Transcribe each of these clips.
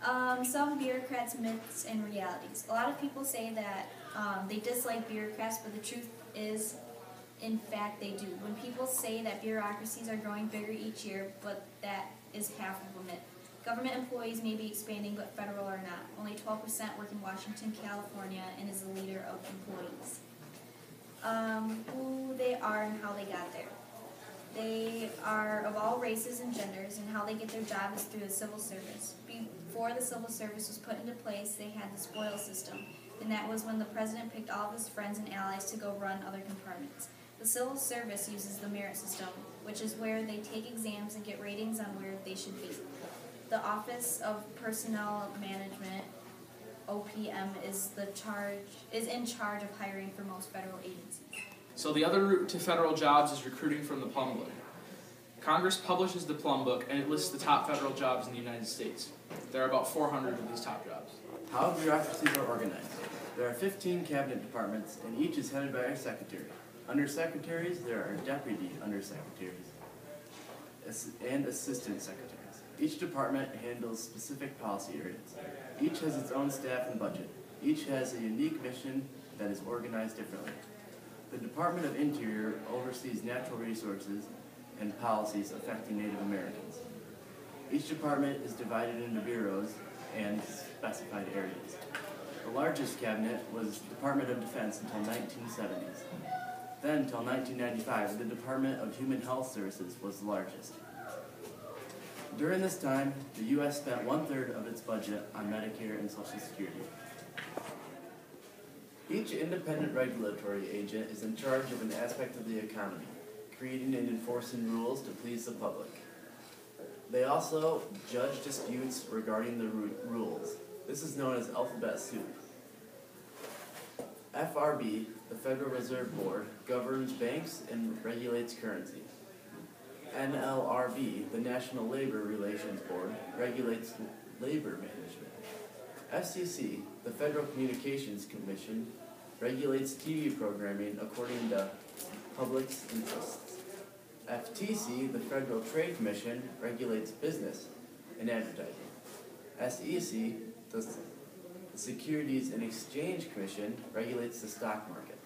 Some bureaucrats, myths, and realities. A lot of people say that they dislike bureaucrats, but the truth is, in fact, they do. When people say that bureaucracies are growing bigger each year, but that is half of a myth. Government employees may be expanding, but federal are not. Only 12% work in Washington, California, and is the leader of employees. Who they are and how they got there. They are of all races and genders, and how they get their job is through the civil service. Before the civil service was put into place, they had the spoil system, and that was when the president picked all of his friends and allies to go run other compartments. The civil service uses the merit system, which is where they take exams and get ratings on where they should be. The Office of Personnel Management, OPM, is in charge of hiring for most federal agencies. So the other route to federal jobs is recruiting from the Plum Book. Congress publishes the Plum Book, and it lists the top federal jobs in the United States. There are about 400 of these top jobs. How bureaucracies are organized. There are 15 cabinet departments, and each is headed by a secretary. Under secretaries, there are deputy undersecretaries and assistant secretaries. Each department handles specific policy areas. Each has its own staff and budget. Each has a unique mission that is organized differently. The Department of Interior oversees natural resources and policies affecting Native Americans. Each department is divided into bureaus and specified areas. The largest cabinet was Department of Defense until 1970s. Then, until 1995, the Department of Human Health Services was the largest. During this time, the U.S. spent 1/3 of its budget on Medicare and Social Security. Each independent regulatory agent is in charge of an aspect of the economy, creating and enforcing rules to please the public. They also judge disputes regarding the rules. This is known as alphabet soup. FRB, the Federal Reserve Board, governs banks and regulates currency. NLRB, the National Labor Relations Board, regulates labor management. FCC, the Federal Communications Commission, regulates TV programming according to public's interests. FTC, the Federal Trade Commission, regulates business and advertising. SEC, the Securities and Exchange Commission, regulates the stock market.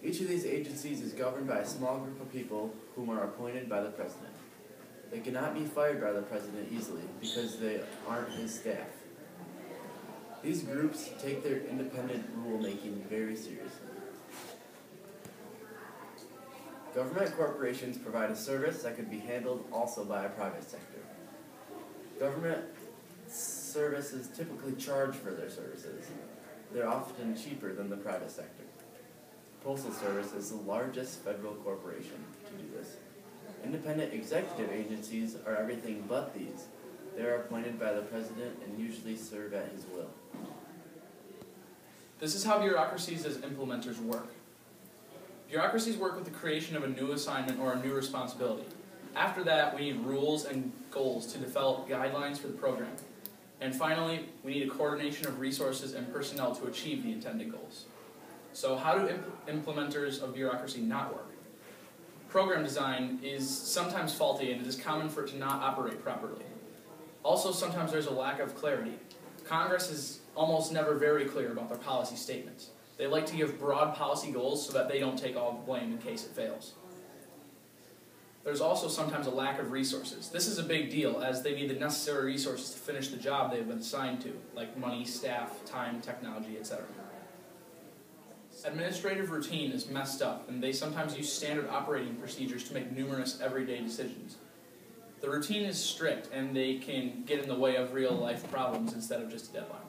Each of these agencies is governed by a small group of people whom are appointed by the president. They cannot be fired by the president easily because they aren't his staff. These groups take their independent rulemaking very seriously. Government corporations provide a service that could be handled also by a private sector. Government services typically charge for their services. They're often cheaper than the private sector. Postal Service is the largest federal corporation to do this. Independent executive agencies are everything but these. They are appointed by the president and usually serve at his will. This is how bureaucracies as implementers work. Bureaucracies work with the creation of a new assignment or a new responsibility. After that, we need rules and goals to develop guidelines for the program. And finally, we need a coordination of resources and personnel to achieve the intended goals. So how do implementers of bureaucracy not work? Program design is sometimes faulty, and it is common for it to not operate properly. Also, sometimes there's a lack of clarity. Congress is almost never very clear about their policy statements. They like to give broad policy goals so that they don't take all the blame in case it fails. There's also sometimes a lack of resources. This is a big deal, as they need the necessary resources to finish the job they've been assigned to, like money, staff, time, technology, etc. Administrative routine is messed up, and they sometimes use standard operating procedures to make numerous everyday decisions. The routine is strict, and they can get in the way of real-life problems instead of just a deadline.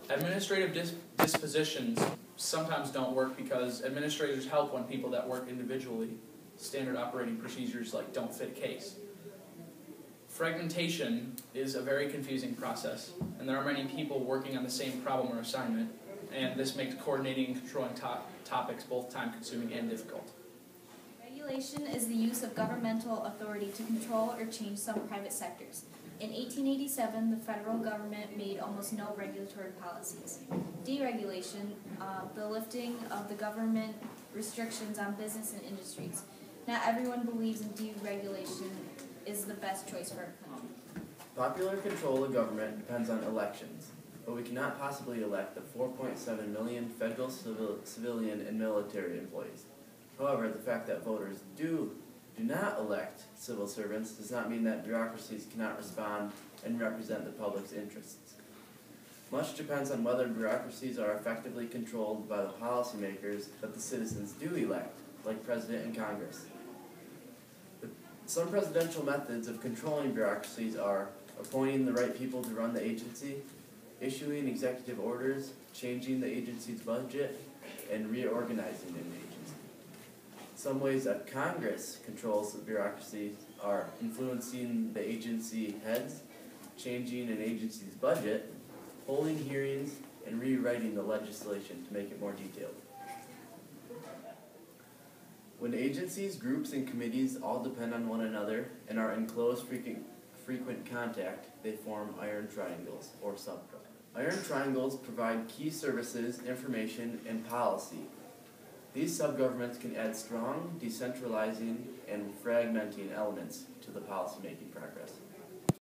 Administrative dispositions sometimes don't work because administrators help when people that work individually. Standard operating procedures like don't fit a case. Fragmentation is a very confusing process, and there are many people working on the same problem or assignment, and this makes coordinating and controlling topics both time-consuming and difficult. Regulation is the use of governmental authority to control or change some private sectors. In 1887, the federal government made almost no regulatory policies. Deregulation, the lifting of the government restrictions on business and industries. Not everyone believes in deregulation is the best choice for our country. Popular control of government depends on elections, but we cannot possibly elect the 4.7 million federal, civilian, and military employees. However, the fact that voters do not elect civil servants does not mean that bureaucracies cannot respond and represent the public's interests. Much depends on whether bureaucracies are effectively controlled by the policymakers that the citizens do elect, like President and Congress. Some presidential methods of controlling bureaucracies are appointing the right people to run the agency, issuing executive orders, changing the agency's budget, and reorganizing an agency. Some ways that Congress controls the bureaucracy are influencing the agency heads, changing an agency's budget, holding hearings, and rewriting the legislation to make it more detailed. When agencies, groups, and committees all depend on one another and are in close, frequent contact, they form iron triangles, or subgovernments. Iron triangles provide key services, information, and policy. These subgovernments can add strong, decentralizing, and fragmenting elements to the policymaking progress.